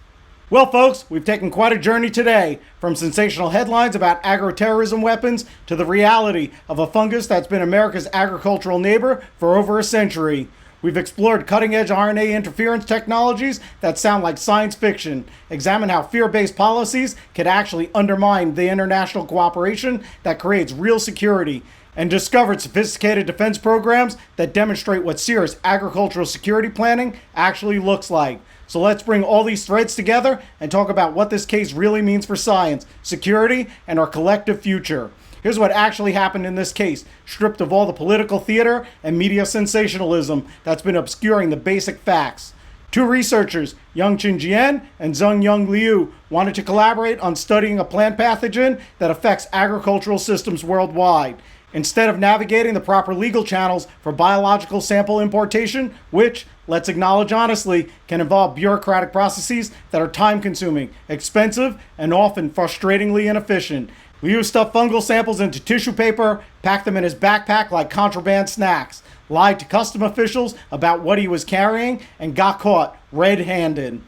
Well, folks, we've taken quite a journey today, from sensational headlines about agro-terrorism weapons to the reality of a fungus that's been America's agricultural neighbor for over a century. We've explored cutting-edge RNA interference technologies that sound like science fiction, examined how fear-based policies could actually undermine the international cooperation that creates real security, and discovered sophisticated defense programs that demonstrate what serious agricultural security planning actually looks like. So let's bring all these threads together and talk about what this case really means for science, security, and our collective future. Here's what actually happened in this case, stripped of all the political theater and media sensationalism that's been obscuring the basic facts. Two researchers, Yunqing Jian and Zunyong wanted to collaborate on studying a plant pathogen that affects agricultural systems worldwide. Instead of navigating the proper legal channels for biological sample importation, which, let's acknowledge honestly, can involve bureaucratic processes that are time-consuming, expensive, and often frustratingly inefficient, Liu stuffed fungal samples into tissue paper, packed them in his backpack like contraband snacks, lied to custom officials about what he was carrying, and got caught red-handed.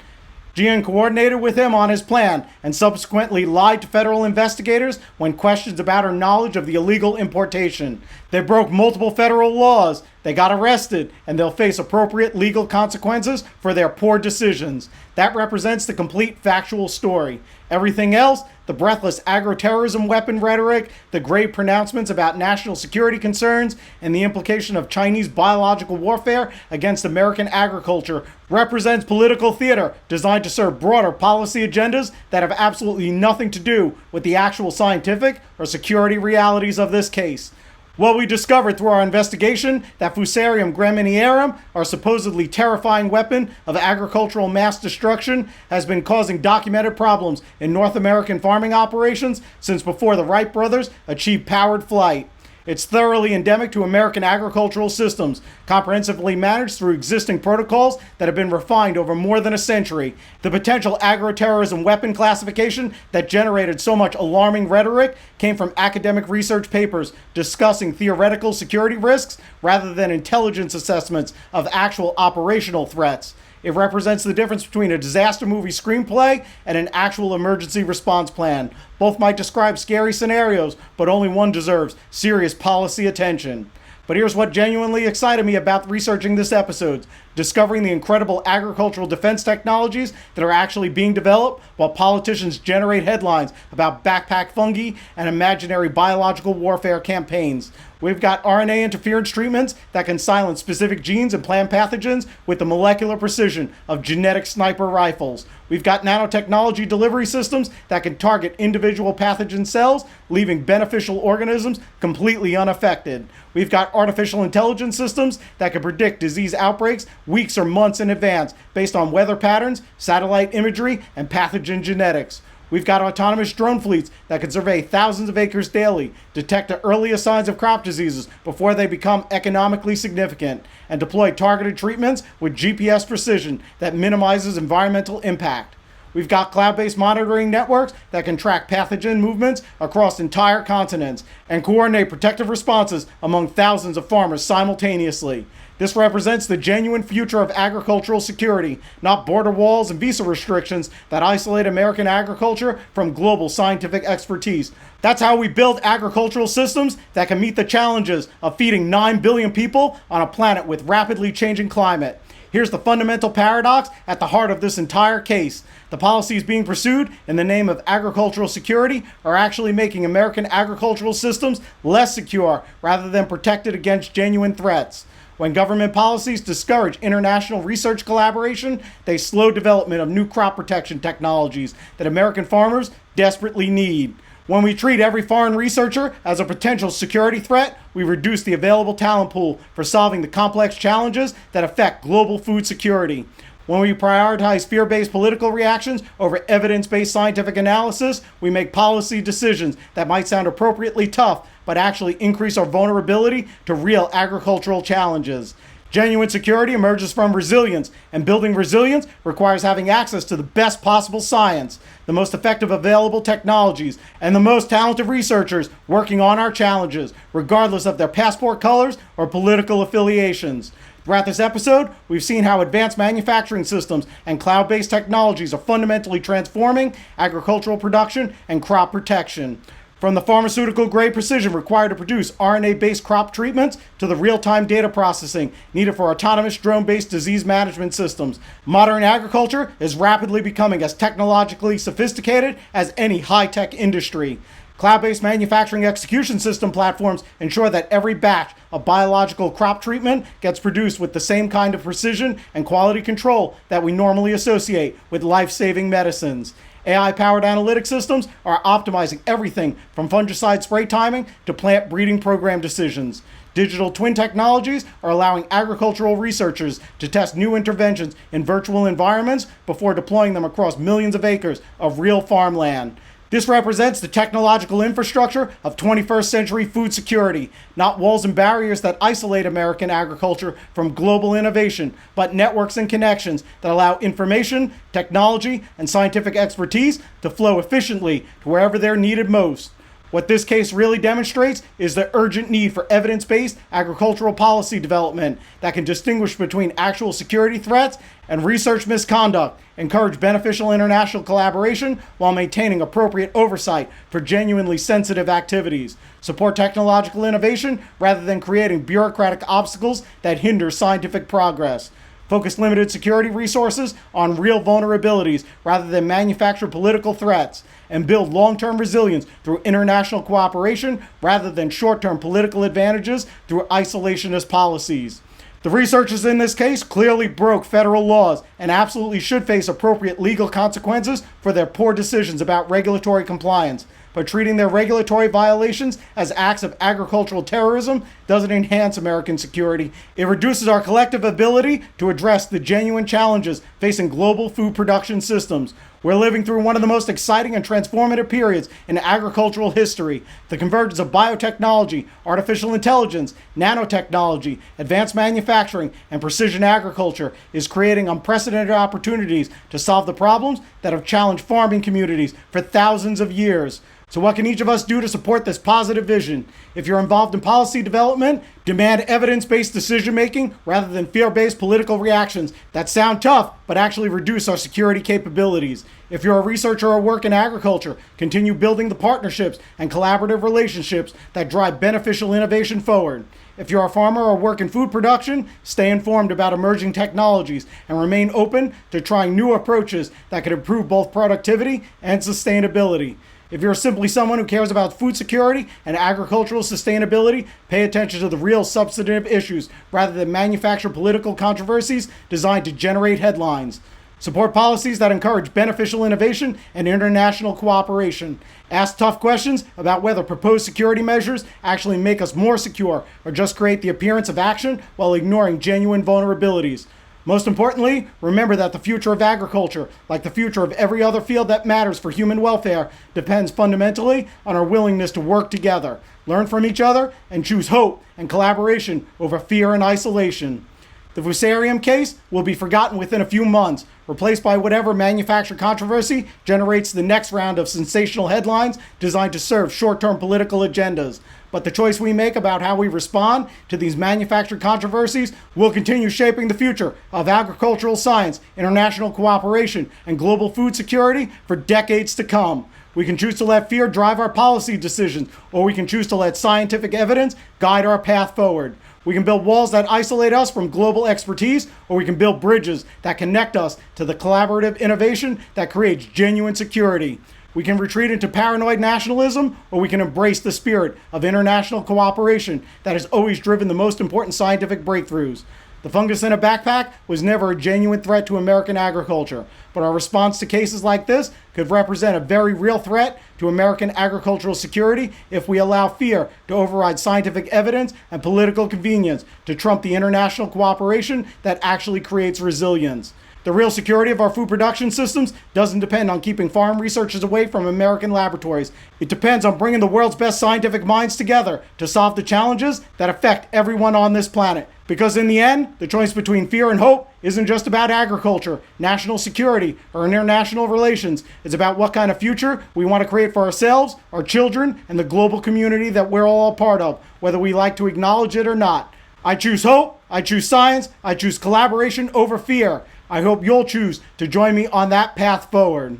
Jian coordinated with him on his plan and subsequently lied to federal investigators when questioned about her knowledge of the illegal importation. They broke multiple federal laws, they got arrested, and they'll face appropriate legal consequences for their poor decisions. That represents the complete factual story. Everything else, the breathless agro-terrorism weapon rhetoric, the grave pronouncements about national security concerns, and the implication of Chinese biological warfare against American agriculture, represents political theater designed to serve broader policy agendas that have absolutely nothing to do with the actual scientific or security realities of this case. Well, we discovered through our investigation that Fusarium graminearum, our supposedly terrifying weapon of agricultural mass destruction, has been causing documented problems in North American farming operations since before the Wright brothers achieved powered flight. It's thoroughly endemic to American agricultural systems, comprehensively managed through existing protocols that have been refined over more than a century. The potential agro-terrorism weapon classification that generated so much alarming rhetoric came from academic research papers discussing theoretical security risks rather than intelligence assessments of actual operational threats. It represents the difference between a disaster movie screenplay and an actual emergency response plan. Both might describe scary scenarios, but only one deserves serious policy attention. But here's what genuinely excited me about researching this episode: discovering the incredible agricultural defense technologies that are actually being developed while politicians generate headlines about backpack fungi and imaginary biological warfare campaigns. We've got RNA interference treatments that can silence specific genes and plant pathogens with the molecular precision of genetic sniper rifles. We've got nanotechnology delivery systems that can target individual pathogen cells, leaving beneficial organisms completely unaffected. We've got artificial intelligence systems that can predict disease outbreaks weeks or months in advance based on weather patterns, satellite imagery, and pathogen genetics. We've got autonomous drone fleets that can survey thousands of acres daily, detect the earliest signs of crop diseases before they become economically significant, and deploy targeted treatments with GPS precision that minimizes environmental impact. We've got cloud-based monitoring networks that can track pathogen movements across entire continents and coordinate protective responses among thousands of farmers simultaneously. This represents the genuine future of agricultural security, not border walls and visa restrictions that isolate American agriculture from global scientific expertise. That's how we build agricultural systems that can meet the challenges of feeding 9 billion people on a planet with rapidly changing climate. Here's the fundamental paradox at the heart of this entire case. The policies being pursued in the name of agricultural security are actually making American agricultural systems less secure rather than protected against genuine threats. When government policies discourage international research collaboration, they slow development of new crop protection technologies that American farmers desperately need. When we treat every foreign researcher as a potential security threat, we reduce the available talent pool for solving the complex challenges that affect global food security. When we prioritize fear-based political reactions over evidence-based scientific analysis, we make policy decisions that might sound appropriately tough, but actually increase our vulnerability to real agricultural challenges. Genuine security emerges from resilience, and building resilience requires having access to the best possible science, the most effective available technologies, and the most talented researchers working on our challenges, regardless of their passport colors or political affiliations. Throughout this episode, we've seen how advanced manufacturing systems and cloud-based technologies are fundamentally transforming agricultural production and crop protection. From the pharmaceutical-grade precision required to produce RNA-based crop treatments to the real-time data processing needed for autonomous drone-based disease management systems, modern agriculture is rapidly becoming as technologically sophisticated as any high-tech industry. Cloud-based manufacturing execution system platforms ensure that every batch of biological crop treatment gets produced with the same kind of precision and quality control that we normally associate with life-saving medicines. AI-powered analytic systems are optimizing everything from fungicide spray timing to plant breeding program decisions. Digital twin technologies are allowing agricultural researchers to test new interventions in virtual environments before deploying them across millions of acres of real farmland. This represents the technological infrastructure of 21st century food security, not walls and barriers that isolate American agriculture from global innovation, but networks and connections that allow information, technology, and scientific expertise to flow efficiently to wherever they're needed most. What this case really demonstrates is the urgent need for evidence-based agricultural policy development that can distinguish between actual security threats and research misconduct, encourage beneficial international collaboration while maintaining appropriate oversight for genuinely sensitive activities, support technological innovation rather than creating bureaucratic obstacles that hinder scientific progress. Focus limited security resources on real vulnerabilities rather than manufacture political threats, and build long-term resilience through international cooperation rather than short-term political advantages through isolationist policies. The researchers in this case clearly broke federal laws and absolutely should face appropriate legal consequences for their poor decisions about regulatory compliance. But treating their regulatory violations as acts of agricultural terrorism doesn't enhance American security. It reduces our collective ability to address the genuine challenges facing global food production systems. We're living through one of the most exciting and transformative periods in agricultural history. The convergence of biotechnology, artificial intelligence, nanotechnology, advanced manufacturing, and precision agriculture is creating unprecedented opportunities to solve the problems that have challenged farming communities for thousands of years. So what can each of us do to support this positive vision? If you're involved in policy development, demand evidence-based decision-making rather than fear-based political reactions that sound tough but actually reduce our security capabilities. If you're a researcher or work in agriculture, continue building the partnerships and collaborative relationships that drive beneficial innovation forward. If you're a farmer or work in food production, stay informed about emerging technologies and remain open to trying new approaches that could improve both productivity and sustainability. If you're simply someone who cares about food security and agricultural sustainability, pay attention to the real substantive issues rather than manufacture political controversies designed to generate headlines. Support policies that encourage beneficial innovation and international cooperation. Ask tough questions about whether proposed security measures actually make us more secure or just create the appearance of action while ignoring genuine vulnerabilities. Most importantly, remember that the future of agriculture, like the future of every other field that matters for human welfare, depends fundamentally on our willingness to work together, learn from each other, and choose hope and collaboration over fear and isolation. The Fusarium case will be forgotten within a few months, replaced by whatever manufactured controversy generates the next round of sensational headlines designed to serve short-term political agendas. But the choice we make about how we respond to these manufactured controversies will continue shaping the future of agricultural science, international cooperation, and global food security for decades to come. We can choose to let fear drive our policy decisions, or we can choose to let scientific evidence guide our path forward. We can build walls that isolate us from global expertise, or we can build bridges that connect us to the collaborative innovation that creates genuine security. We can retreat into paranoid nationalism, or we can embrace the spirit of international cooperation that has always driven the most important scientific breakthroughs. The fungus in a backpack was never a genuine threat to American agriculture, but our response to cases like this could represent a very real threat to American agricultural security if we allow fear to override scientific evidence and political convenience to trump the international cooperation that actually creates resilience. The real security of our food production systems doesn't depend on keeping farm researchers away from American laboratories. It depends on bringing the world's best scientific minds together to solve the challenges that affect everyone on this planet. Because in the end, the choice between fear and hope isn't just about agriculture, national security, or international relations. It's about what kind of future we want to create for ourselves, our children, and the global community that we're all a part of, whether we like to acknowledge it or not. I choose hope, I choose science, I choose collaboration over fear. I hope you'll choose to join me on that path forward.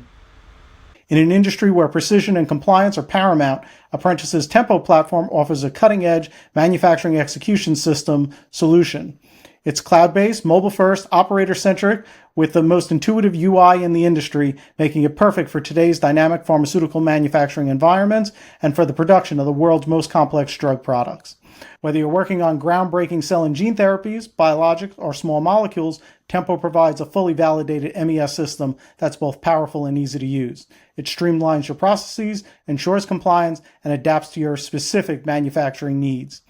In an industry where precision and compliance are paramount, Apprentice's Tempo platform offers a cutting-edge manufacturing execution system solution. It's cloud-based, mobile-first, operator-centric, with the most intuitive UI in the industry, making it perfect for today's dynamic pharmaceutical manufacturing environments and for the production of the world's most complex drug products. Whether you're working on groundbreaking cell and gene therapies, biologics, or small molecules, Tempo provides a fully validated MES system that's both powerful and easy to use. It streamlines your processes, ensures compliance, and adapts to your specific manufacturing needs.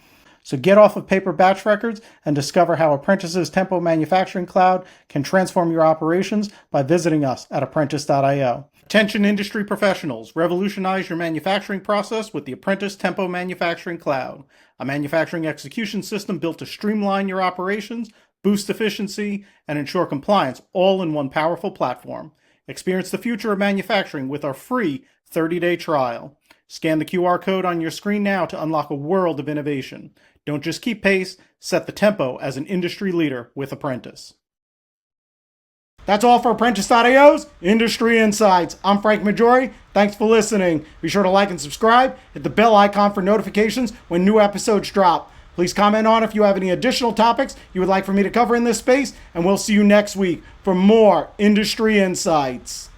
So get off of paper batch records and discover how Apprentice's Tempo Manufacturing Cloud can transform your operations by visiting us at apprentice.io. Attention industry professionals, revolutionize your manufacturing process with the Apprentice Tempo Manufacturing Cloud, a manufacturing execution system built to streamline your operations, boost efficiency, and ensure compliance all in one powerful platform. Experience the future of manufacturing with our free 30-day trial. Scan the QR code on your screen now to unlock a world of innovation. Don't just keep pace, set the tempo as an industry leader with Apprentice. That's all for Apprentice.io's Industry Insights. I'm Frank Maggiore. Thanks for listening. Be sure to like and subscribe. Hit the bell icon for notifications when new episodes drop. Please comment on if you have any additional topics you would like for me to cover in this space, and we'll see you next week for more Industry Insights.